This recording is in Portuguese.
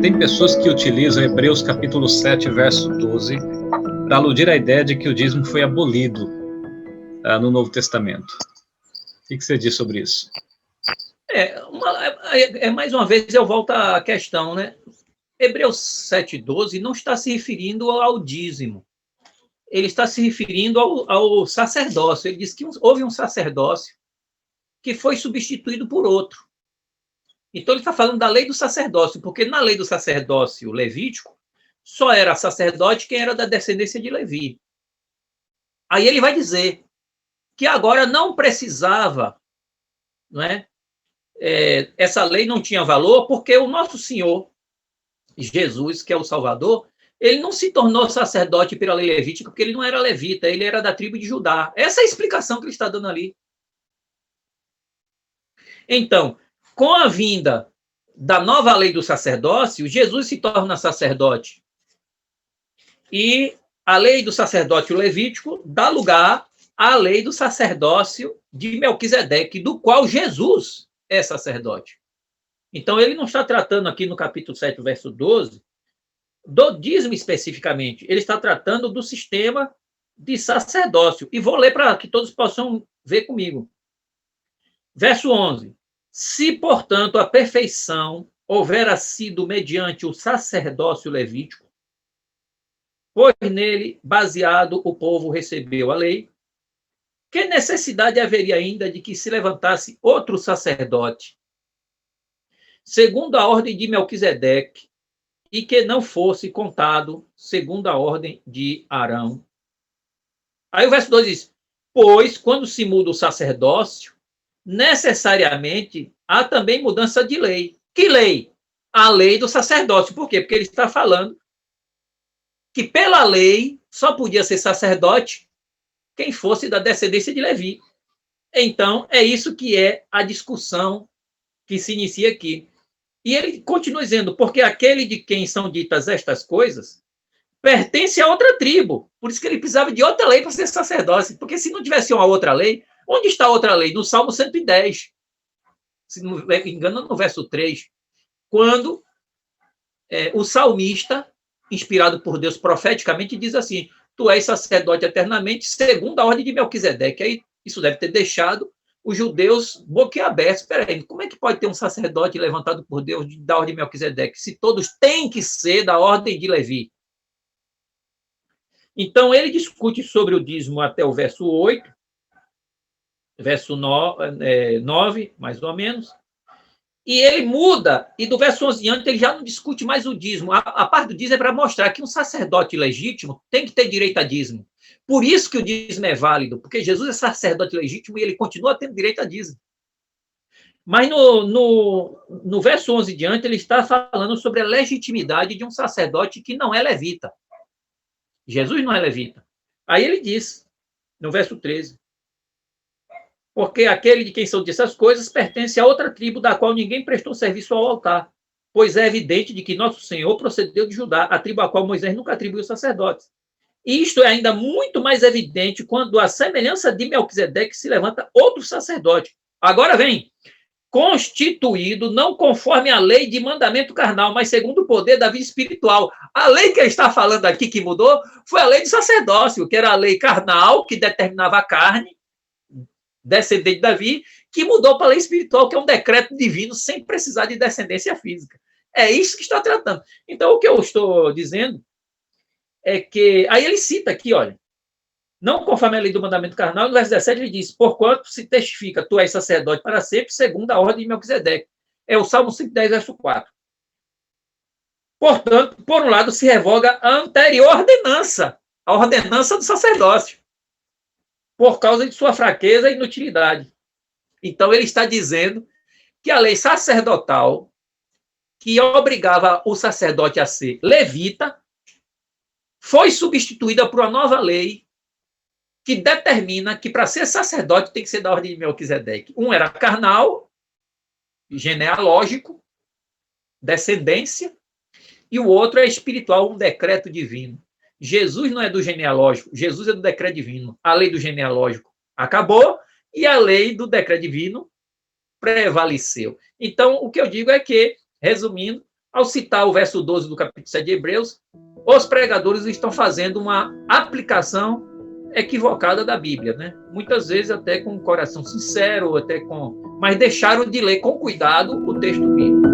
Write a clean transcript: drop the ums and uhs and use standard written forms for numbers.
Tem pessoas que utilizam Hebreus capítulo 7, verso 12, para aludir à ideia de que o dízimo foi abolido no Novo Testamento. O que você diz sobre isso? Mais uma vez eu volto à questão, né? Hebreus 7,12 não está se referindo ao dízimo. Ele está se referindo ao sacerdócio. Ele diz que houve um sacerdócio que foi substituído por outro. Então, ele está falando da lei do sacerdócio, porque na lei do sacerdócio levítico, só era sacerdote quem era da descendência de Levi. Aí ele vai dizer que agora não precisava, não é? Essa lei não tinha valor, porque o nosso Senhor, Jesus, que é o Salvador, ele não se tornou sacerdote pela lei levítica, porque ele não era levita, ele era da tribo de Judá. Essa é a explicação que ele está dando ali. Então, com a vinda da nova lei do sacerdócio, Jesus se torna sacerdote. E a lei do sacerdócio levítico dá lugar à lei do sacerdócio de Melquisedeque, do qual Jesus é sacerdote. Então, ele não está tratando aqui no capítulo 7, verso 12, do dízimo especificamente. Ele está tratando do sistema de sacerdócio. E vou ler para que todos possam ver comigo. Verso 11. Se, portanto, a perfeição houvera sido mediante o sacerdócio levítico, pois nele, baseado, o povo recebeu a lei, que necessidade haveria ainda de que se levantasse outro sacerdote, segundo a ordem de Melquisedeque, e que não fosse contado segundo a ordem de Arão? Aí o verso 2 diz, pois, quando se muda o sacerdócio, necessariamente há também mudança de lei. Que lei? A lei do sacerdócio. Por quê? Porque ele está falando que pela lei só podia ser sacerdote quem fosse da descendência de Levi. Então, é isso que é a discussão que se inicia aqui. E ele continua dizendo, porque aquele de quem são ditas estas coisas pertence a outra tribo. Por isso que ele precisava de outra lei para ser sacerdote. Porque se não tivesse uma outra lei, onde está a outra lei? No Salmo 110. Se não me engano, no verso 3. Quando o salmista, inspirado por Deus profeticamente, diz assim, tu és sacerdote eternamente, segundo a ordem de Melquisedeque. Aí isso deve ter deixado os judeus boquiabertos. Espera aí, como é que pode ter um sacerdote levantado por Deus da ordem de Melquisedeque, se todos têm que ser da ordem de Levi? Então, ele discute sobre o dízimo até o verso 8, verso 9, mais ou menos, e ele muda, e do verso 11 em diante ele já não discute mais o dízimo. A parte do dízimo é para mostrar que um sacerdote legítimo tem que ter direito a dízimo. Por isso que o dízimo é válido, porque Jesus é sacerdote legítimo e ele continua tendo direito a dízimo. Mas no verso 11 em diante ele está falando sobre a legitimidade de um sacerdote que não é levita. Jesus não é levita. Aí ele diz, no verso 13, porque aquele de quem são dessas coisas pertence a outra tribo da qual ninguém prestou serviço ao altar, pois é evidente de que nosso Senhor procedeu de Judá, a tribo a qual Moisés nunca atribuiu sacerdotes. E isto é ainda muito mais evidente quando, à semelhança de Melquisedeque, se levanta outro sacerdote. Agora vem, constituído não conforme a lei de mandamento carnal, mas segundo o poder da vida espiritual. A lei que ele está falando aqui que mudou foi a lei do sacerdócio, que era a lei carnal, que determinava a carne, descendente de Davi, que mudou para a lei espiritual, que é um decreto divino sem precisar de descendência física. É isso que está tratando. Então, o que eu estou dizendo é que... Aí ele cita aqui, olha, não conforme a lei do mandamento carnal, no verso 17 ele diz, porquanto se testifica, tu és sacerdote para sempre, segundo a ordem de Melquisedeque. É o Salmo 110, verso 4. Portanto, por um lado, se revoga a anterior ordenança, a ordenança do sacerdócio, por causa de sua fraqueza e inutilidade. Então, ele está dizendo que a lei sacerdotal, que obrigava o sacerdote a ser levita, foi substituída por uma nova lei que determina que, para ser sacerdote, tem que ser da ordem de Melquisedeque. Um era carnal, genealógico, descendência, e o outro é espiritual, um decreto divino. Jesus não é do genealógico, Jesus é do decreto divino. A lei do genealógico acabou e a lei do decreto divino prevaleceu. Então, o que eu digo é que, resumindo, ao citar o verso 12 do capítulo 7 de Hebreus, os pregadores estão fazendo uma aplicação equivocada da Bíblia, né? Muitas vezes até com o coração sincero, mas deixaram de ler com cuidado o texto bíblico.